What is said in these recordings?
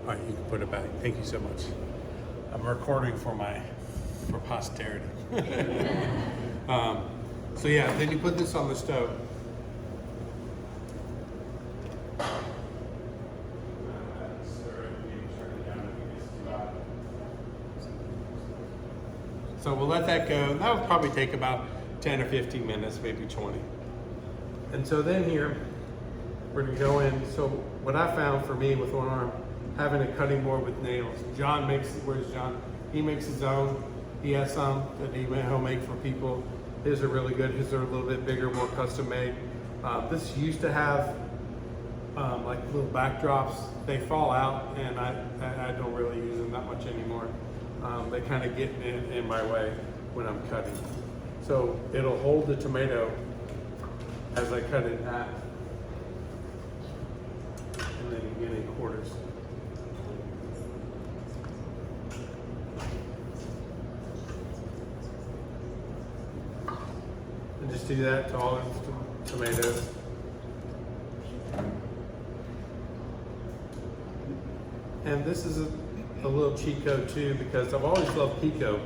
All right, you can put it back. Thank you so much. I'm recording for posterity. So yeah, then you put this on the stove. So we'll let that go. That will probably take about 10 or 15 minutes, maybe 20. And so then here, we're gonna go in. So what I found for me with one arm, having a cutting board with nails. John makes, where's John? He makes his own. He has some that he'll make for people. His are really good. His are a little bit bigger, more custom made. This used to have like little backdrops. They fall out and I don't really use them that much anymore. They kind of get in my way when I'm cutting. So it'll hold the tomato as I cut it in half. And then you get in quarters. And just do that to all the tomatoes. And this is a little cheat code too, because I've always loved pico,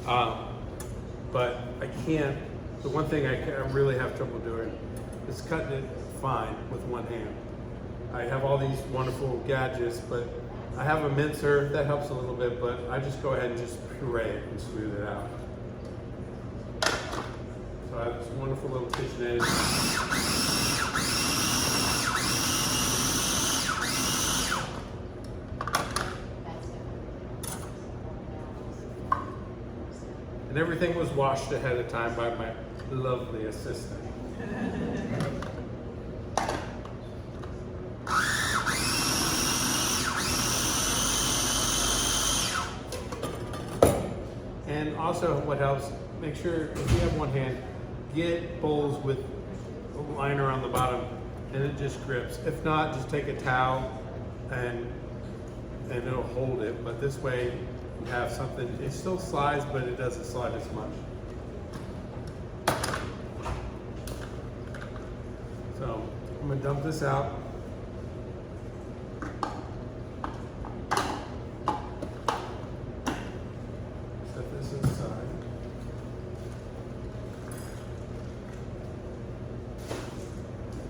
but I can't. The one thing I really have trouble doing is cutting it fine with one hand. I have all these wonderful gadgets, but I have a mincer that helps a little bit, but I just go ahead and just puree it and smooth it out. So I have this wonderful little KitchenAid. And everything was washed ahead of time by my lovely assistant. And also what helps, make sure if you have one hand, get bowls with a liner on the bottom and it just grips. If not, just take a towel and it'll hold it. But this way you have something, it still slides, but it doesn't slide as much. So I'm gonna dump this out. Set this inside.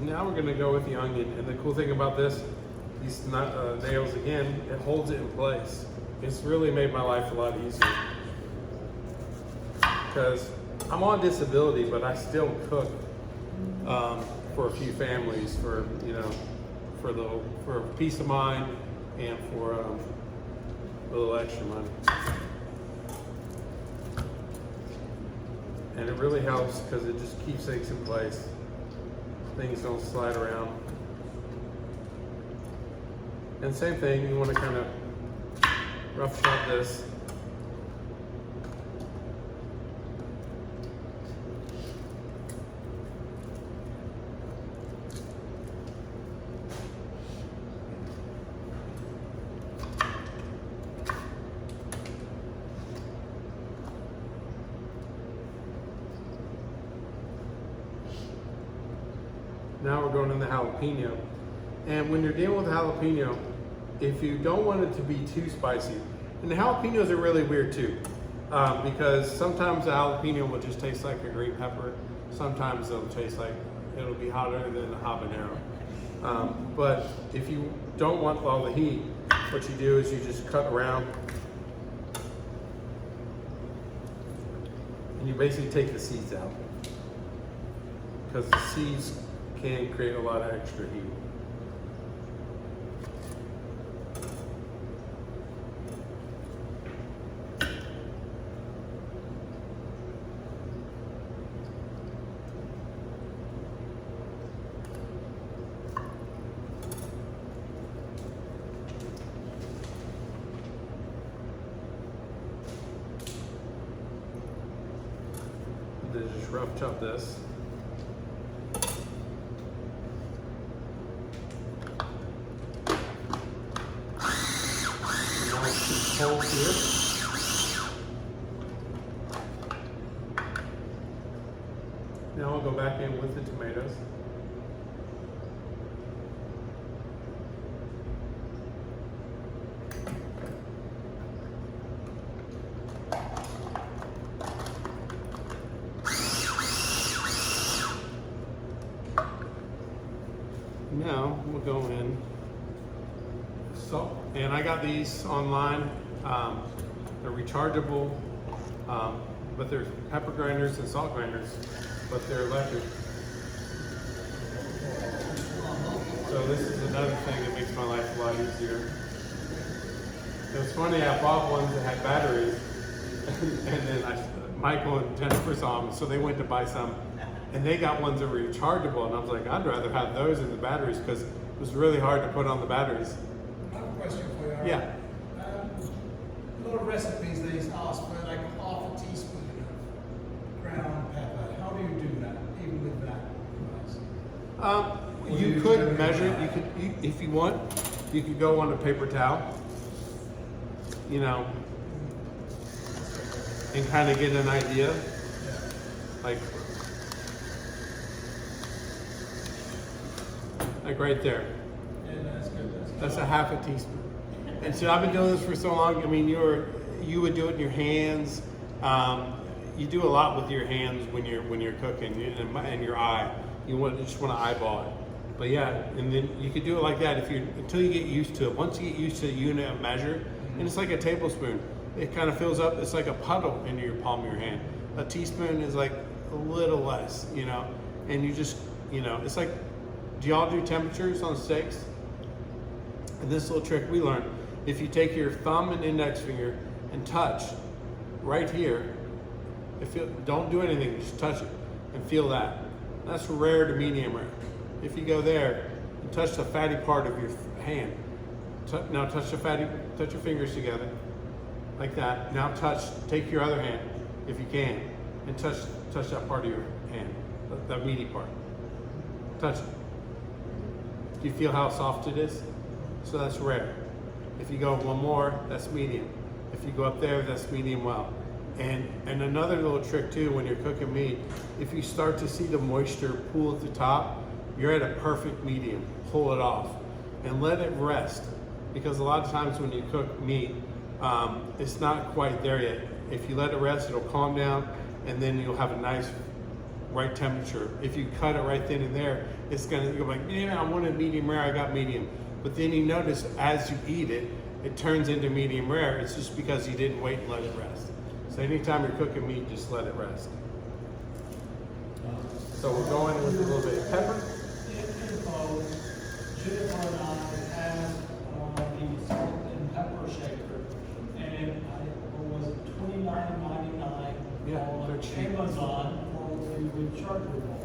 Now we're gonna go with the onion. And the cool thing about this, these nails again, it holds it in place. It's really made my life a lot easier. Because I'm on disability, but I still cook for a few families for peace of mind and for a little extra money. And it really helps because it just keeps things in place. Things don't slide around. And same thing, you want to kind of rough chop this. Now we're going in the jalapeno. And when you're dealing with jalapeno, if you don't want it to be too spicy, and the jalapenos are really weird too, because sometimes the jalapeno will just taste like a green pepper. Sometimes it'll taste like it'll be hotter than a habanero. But if you don't want all the heat, what you do is you just cut around and you basically take the seeds out, because the seeds can create a lot of extra heat. Then just rough chop this. Holes here. Now I'll go back in with the tomatoes. go in. So, and I got these online. They're rechargeable, but they're pepper grinders and salt grinders, but they're electric. So this is another thing that makes my life a lot easier. It was funny, I bought ones that had batteries, and then Michael and Jennifer saw them, so they went to buy some, and they got ones that were rechargeable, and I was like, I'd rather have those than the batteries, because it was really hard to put on the batteries. I have a question for you. Yeah. A lot of recipes these ask for like half a teaspoon of ground pepper. How do you do that, even with that device? You could measure it. You could, if you want, you could go on a paper towel, you know, and kind of get an idea, like right there. Yeah, that's good. That's a half a teaspoon. And so I've been doing this for so long. I mean, you would do it in your hands. You do a lot with your hands when you're cooking, and your eye. You just want to eyeball it. But yeah, and then you could do it like that until you get used to it. Once you get used to the unit of measure, and it's like a tablespoon. It kind of fills up. It's like a puddle into your palm of your hand. A teaspoon is like a little less, you know. And you just, you know, it's like, do y'all do temperatures on steaks? And this little trick we learned, if you take your thumb and index finger and touch right here, don't do anything, just touch it and feel that. That's rare to medium rare. If you go there and touch the fatty part of your hand, now touch your fingers together like that. Now take your other hand, if you can, and touch that part of your hand, that meaty part. Touch it. Do you feel how soft it is? So that's rare. If you go one more, that's medium. If you go up there, that's medium well. And another little trick too, when you're cooking meat, if you start to see the moisture pool at the top, you're at a perfect medium. Pull it off and let it rest. Because a lot of times when you cook meat, it's not quite there yet. If you let it rest, it'll calm down, and then you'll have a nice right temperature. If you cut it right then and there, it's gonna go like, yeah, I wanted medium rare, I got medium. But then you notice as you eat it, it turns into medium rare. It's just because you didn't wait and let it rest. So anytime you're cooking meat, just let it rest. So we're going with a little bit of pepper. Jennifer and I have the salt and pepper shaker, and it was $29.99 Yeah, on they're cheap. Amazon for the rechargeable.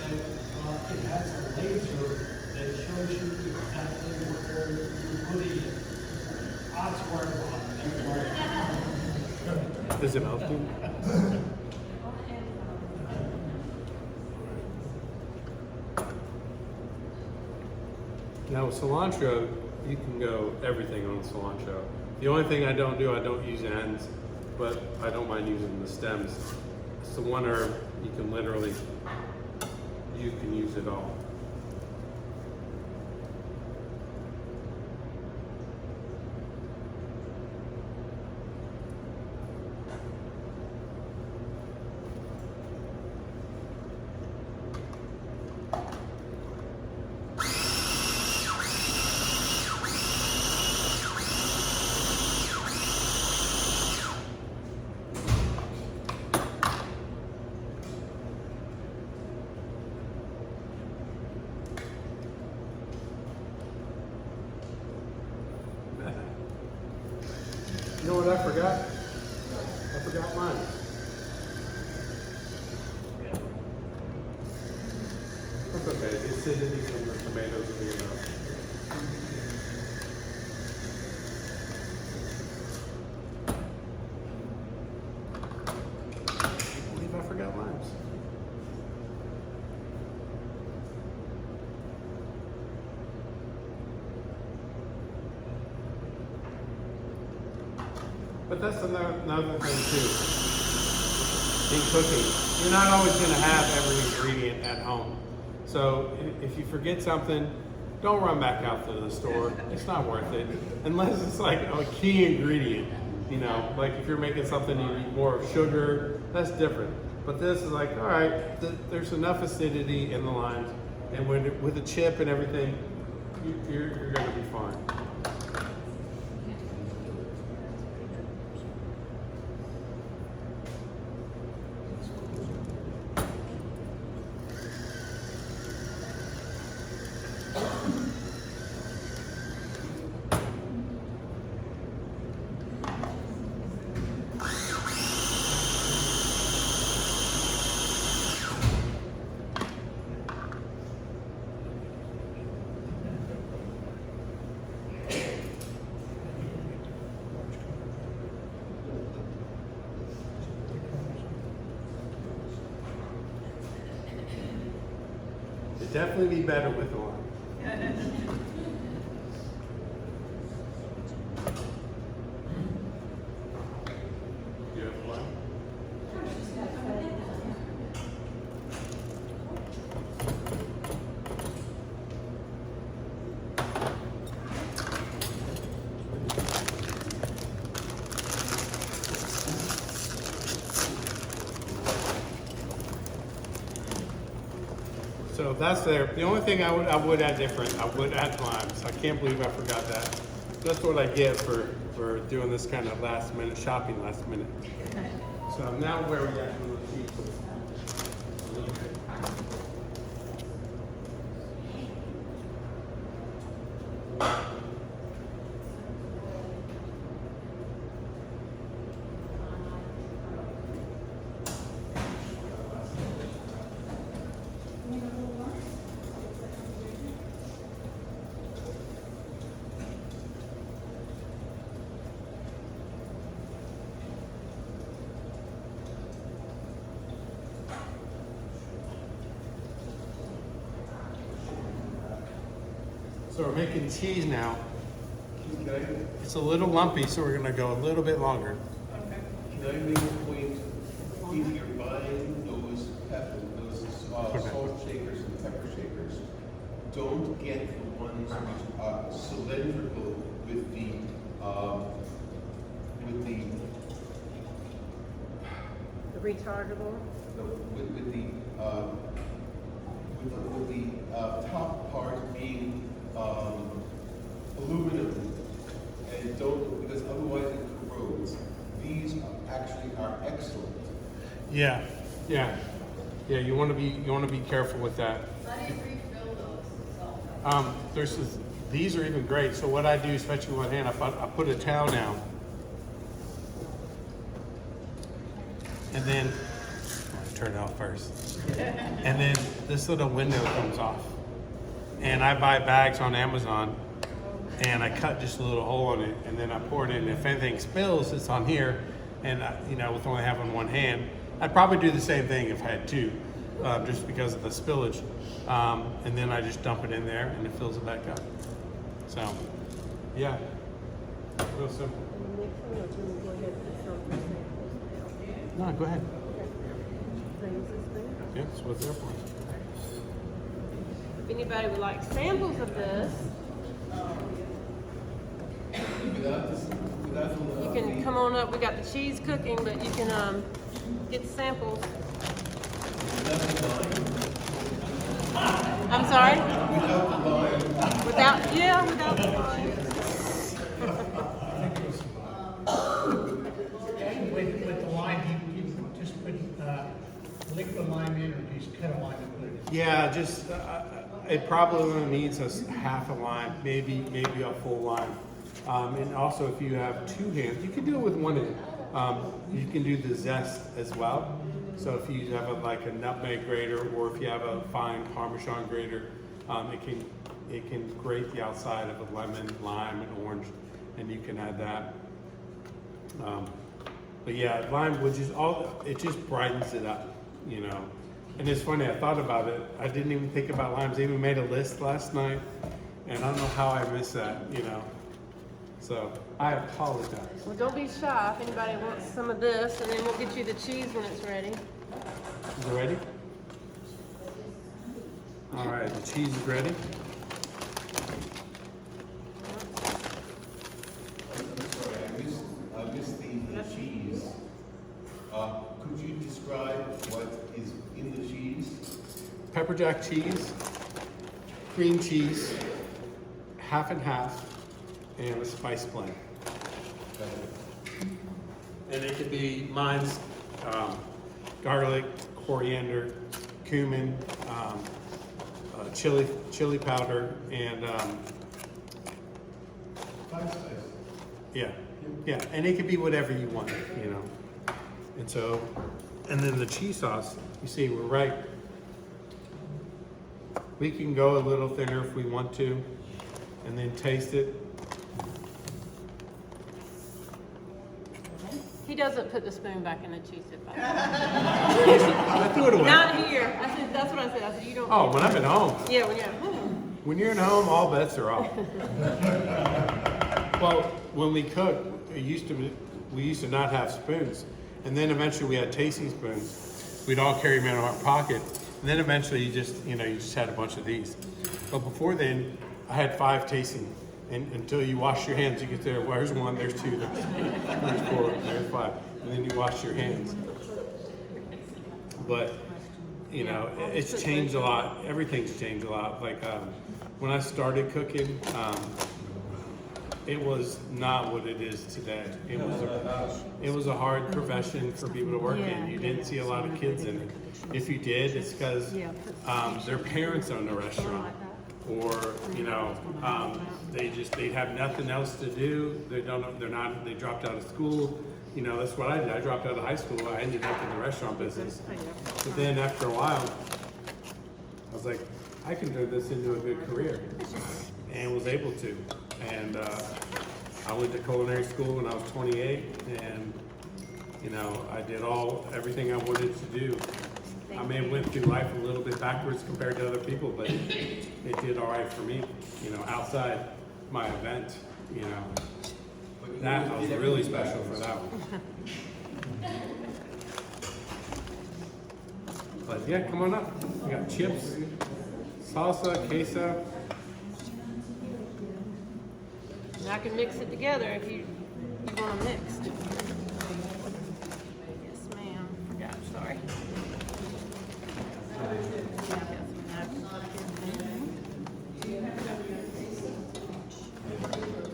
And it has a laser that shows you exactly where you're putting it. I swear to God. Is it melting? Now with cilantro, you can go everything on cilantro. The only thing I don't use ends, but I don't mind using the stems. It's the one herb you can use it all. You know what I forgot? I forgot mine. That's okay. The acidity from the tomatoes will be enough. I believe I forgot limes. But that's another thing too. In cooking, you're not always going to have every ingredient at home. So if you forget something, don't run back out to the store. It's not worth it. Unless it's like a key ingredient. You know, like if you're making something you need more sugar, that's different. But this is like, all right, there's enough acidity in the limes. And with the chip and everything, you're gonna be fine. It'd definitely be better with one. You have one? So that's there. The only thing I would add different, I would add limes. I can't believe I forgot that. That's what I get for doing this kind of last minute shopping last minute. So now where we at with the cheese? So we're making cheese now. Okay. It's a little lumpy, so we're gonna go a little bit longer. Can I make a point? If you're buying those salt shakers and pepper shakers, don't get the ones which are cylindrical with the rechargeable. With the top part being aluminum, and don't, because otherwise it corrodes. These actually are excellent. Yeah. You want to be careful with that. How do you refill those? There's this, these are even great. So what I do, especially with one hand, I put a towel down, and then turn it off first, and then this little window comes off, and I buy bags on Amazon, and I cut just a little hole in it, and then I pour it in. If anything spills, it's on here, and with only having one hand, I'd probably do the same thing if I had two, just because of the spillage. And then I just dump it in there, and it fills it back up. So, yeah, real simple. No, go ahead. Yeah, that's what they're for. If anybody would like samples of this, you can come on up. We got the cheese cooking, but you can get samples. I'm sorry? Without the lime. With the lime, you just put liquid lime in, or just cut a lime and put it in? Yeah, just it probably only needs half a lime, maybe a full lime. And also, if you have two hands, you can do it with one hand. You can do the zest as well. So if you have a nutmeg grater, or if you have a fine Parmesan grater, it can grate the outside of a lemon, lime, and orange, and you can add that. But yeah, lime, which is it just brightens it up, And it's funny, I thought about it. I didn't even think about limes. I even made a list last night, and I don't know how I missed that, So I apologize. Well, don't be shy if anybody wants some of this, and then we'll get you the cheese when it's ready. Is it ready? All right, the cheese is ready. I missed the cheese. Could you describe what is in the cheese? Pepper jack cheese, cream cheese, half and half and a spice blend. And it could be mine's garlic, coriander, cumin, chili powder, and yeah, and it could be whatever you want, you know. And so, and then the cheese sauce, you see, we're right. We can go a little thinner if we want to, and then taste it. He doesn't put the spoon back in the cheese dip. I threw it away. Not here. I said, that's what I said. I said, you don't. Oh, when I'm at home. Yeah, when you're at home. When you're at home, all bets are off. Well, when we cooked, we used to not have spoons, and then eventually we had tasting spoons. We'd all carry them in our pocket, and then eventually you just had a bunch of these. But before then, I had 5 tasting, and until you wash your hands, you get there. Well, there's 1, there's 2, there's 4, there's 5, and then you wash your hands. But you know, it's changed a lot. Everything's changed a lot. Like when I started cooking, it was not what it is today. It was a hard profession for people to work in. You didn't see a lot of kids in it. If you did, it's because their parents owned the restaurant, or you know, they have nothing else to do. They dropped out of school. You know, that's what I did. I dropped out of high school. I ended up in the restaurant business. But then after a while, I was like, I can turn this into a good career, and was able to. And I went to culinary school when I was 28, and you know, I did everything I wanted to do. I may have went through life a little bit backwards compared to other people, but it did all right for me. You know, outside my event, you know, that was really special for that one. But yeah, come on up. We got chips, salsa, queso. And I can mix it together if you want them mixed. Yes, ma'am. Forgot. Sorry.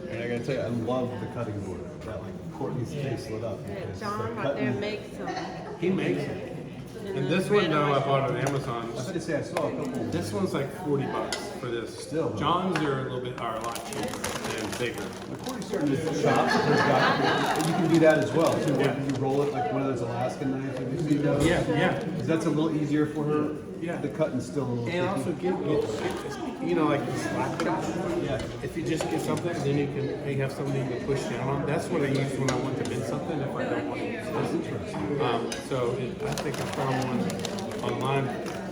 And I gotta tell you, I love the cutting board. That like Courtney's face lit up. because John the right there cutting- makes some. He makes it. And this one though, I bought on Amazon. I was gonna say I saw a couple. This one's like $40 for this. Still. John's are a lot cheaper and bigger. Courtney's starting to shop. And you can do that as well too. Yeah. You roll it like one of those Alaskan knives. Have you seen those? Yeah. Because that's a little easier for her. Yeah. The cutting's still a little. And also get you know, like the slap it off. Yeah. If you just get something, then you have something you can push down on. That's what I use when I want to bend something if I don't want to use this. I think I found one online,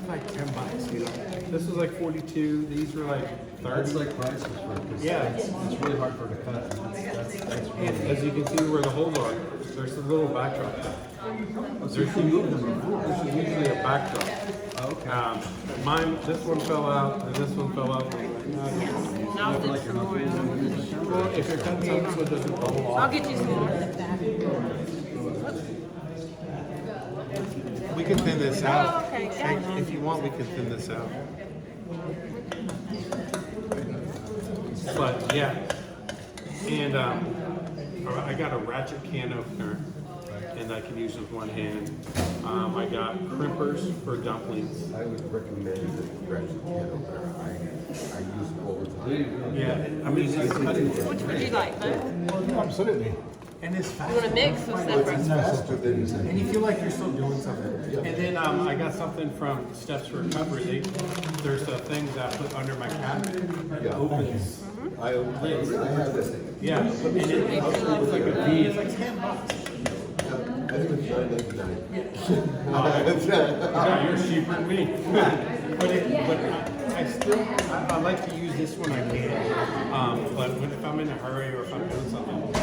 like $10, you know. This was like 42. These were like 30. That's like priceless for her. 'Cause Yeah. It's really hard for her to cut. And that's really. As you can see where the holes are, there's a little backdrop. So you can move them. This is usually a backdrop. Oh, okay. This one fell out, and this one fell out. And I'll dip some more in. Well, if you're cutting something so it doesn't fall I'll off, get you some more. we can thin this out. Oh, okay, gotcha. If you want, we can thin this out. But yeah, and I got a ratchet can opener, and I can use with one hand. I got crimpers for dumplings. I would recommend the ratchet can opener. I use it all the time. Yeah, I mean, it's Which would you like, though? Absolutely. and it's You fast. want to mix or separate? Faster than And you feel like you're still doing something. And then I got something from Steps for Recovery. There's a thing that I put under my cabinet. It opens. I really have this thing. Yeah, and it's like a V. It's like $10. I think it's 9.99. Yeah, you're cheaper than me. But I still, I like to use this when I can. But if I'm in a hurry or if I'm doing something,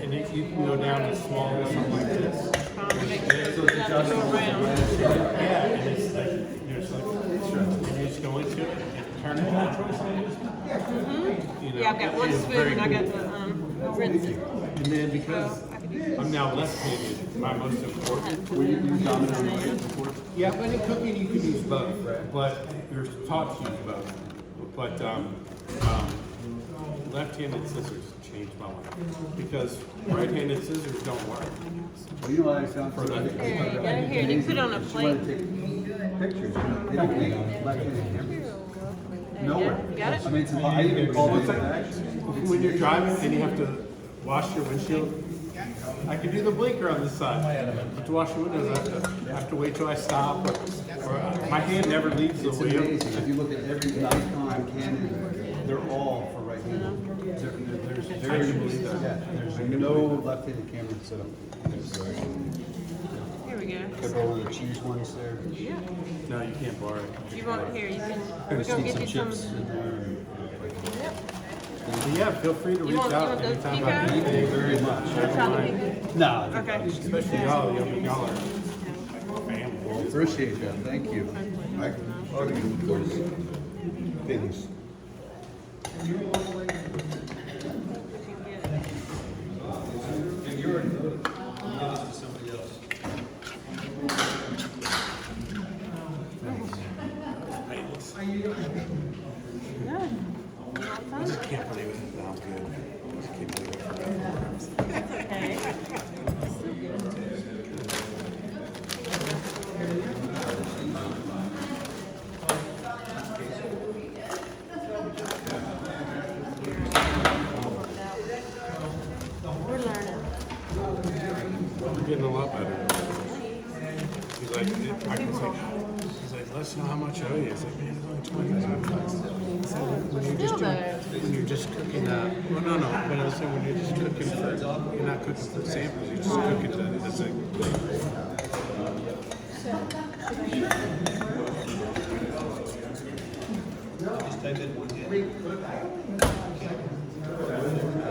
and you can go down to small or something like this. Trying to make sure you have to go around. Yeah, and it's like, there's like, and you just go into it and turn it on. You know, Yeah, I've got one it's spoon very and I got cool. the rinse it. And then because I'm now less painted, my most important. Were you dominant on the way before? Yeah, but in cooking you can use both, but you're taught to use both. But left-handed scissors changed my life because right-handed scissors don't work. Well, you know what I found For that. Here, you go. Here, you put it on a You plate. want to take pictures, they don't make left-handed cameras. Nowhere. Got it? I mean, I even called it back. When you're driving and you have to wash your windshield, I can do the blinker on this side. But to wash your windows, I have to wait till I stop, or my hand never leaves the It's wheel. amazing. If you look at every Nikon, Canon, they're all for right-handed. There's very, there's no left-handed camera set up. Here we go. Got all of the cheese ones there. Yeah. No, you can't borrow it. You want here? You can. We're Just gonna need get you some. chips in there. Yep. But yeah, feel free to reach want out those anytime about Pico? anything. Very much. Trying to pick it. No, Okay. Especially y'all, y'all are family. appreciate that. Thank you. I already use those things. And you already know it. You give this to somebody else. I just can't believe it. I'm good. I just can't believe it. Okay. We're learning. I'm getting a lot better. He's like, he's like, let's know how much I owe you. It's like, man, it's only $25. So when you're just Still doing, though. when you're just cooking, well, no, but I was saying when you're just cooking for, you're not cooking for samples, you're just cooking to, it's like,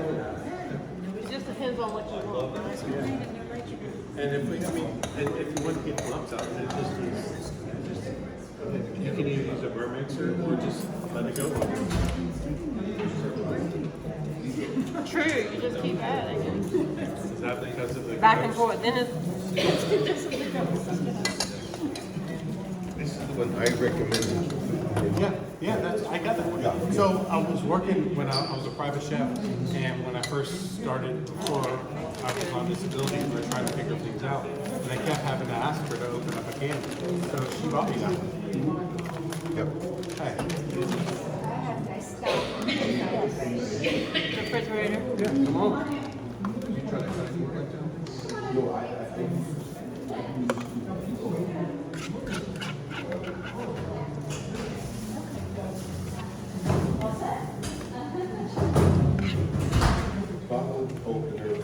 It just depends on what you want. and if we, I mean, and if you want to get lumps out, then just use, you can either use a burr mixer or just let it go. True, you just keep adding it. Is that because of the Back and forth. Then it's This is the one I recommend. Yeah, that's, I got that one. So I was working when I was a private chef, and when I first started, before I was on disability, we were trying to figure things out, and I kept having to ask her to open up a can. So she bought me that one. Yep. Hey, refrigerator. yeah, come on. Bottle opener.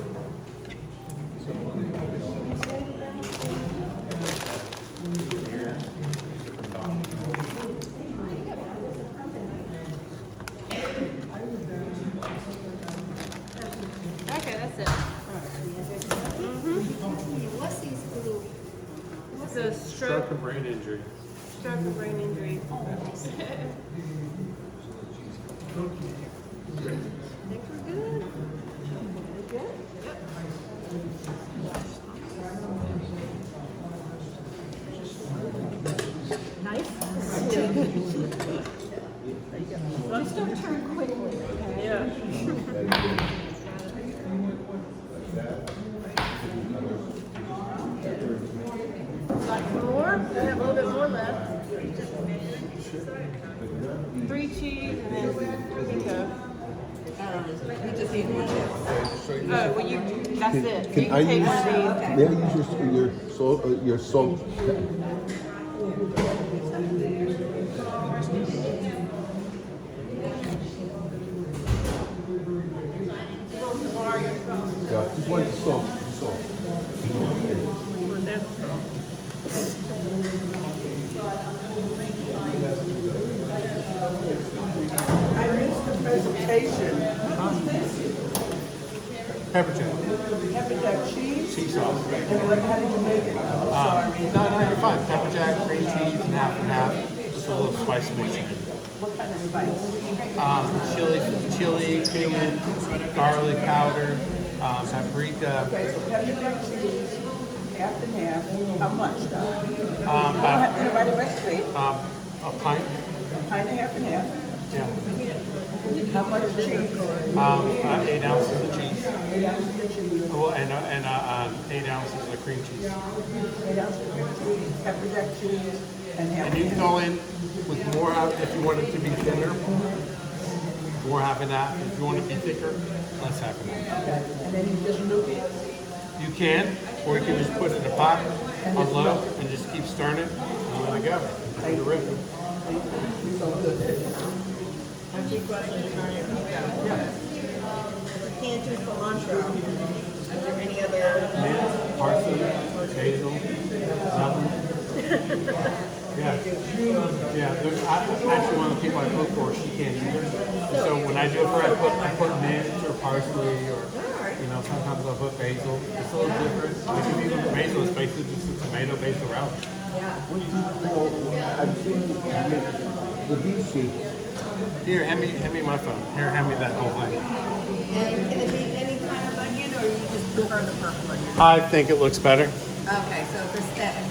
Okay, that's it. What's these blue? It's a Stroke stroke, of brain injury. stroke of brain injury. Think we're good? We're good? Nice. Just don't turn quickly, okay? Yeah. Like more? We have a little bit more left. 3 cheese and then pico. You just need one. Oh, well, that's it. Can You I take use, one of these. may I use your salt? Yeah, just one salt, salt. I missed the presentation. Pepper jack. Pepper jack cheese, Sea sauce. and what, how did you make it? Sorry. No, you're fine. Pepper jack, green cheese, and half. Just a little spice mix. What kind of spice? Chili, cumin, garlic powder, paprika. Okay, so pepper jack cheese, half and half. How much though? I don't About have to write a recipe. a pint. A pint and half and half. Yeah. How much cheese? 8 ounces of cheese. 8 ounces of cheese. Oh, and 8 ounces of cream cheese. 8 ounces of cheese, pepper jack cheese, and half. And you can go in with more if you want it to be thinner. More half an ounce. If you want it to be thicker, less half an ounce. Okay, and then you just loop it. You can, or you can just put it in a pot on low and just keep stirring it and let it go. Let it rip. So good. Can't do cilantro. Is there any other? Mint, parsley, basil, nothing. Yeah. Yeah. Actually, one of the people I cook for, she can't either. So when I do it for her, I put mint or parsley or, sometimes I'll put basil. It's a little different. If you even basil, it's basically just a tomato basil route. I've seen the beef sheet. Here, hand me my phone. Here, hand me that whole thing. And can it be any kind of onion, or you just prefer the purple onion? I think it looks better. Okay, so for aesthetic.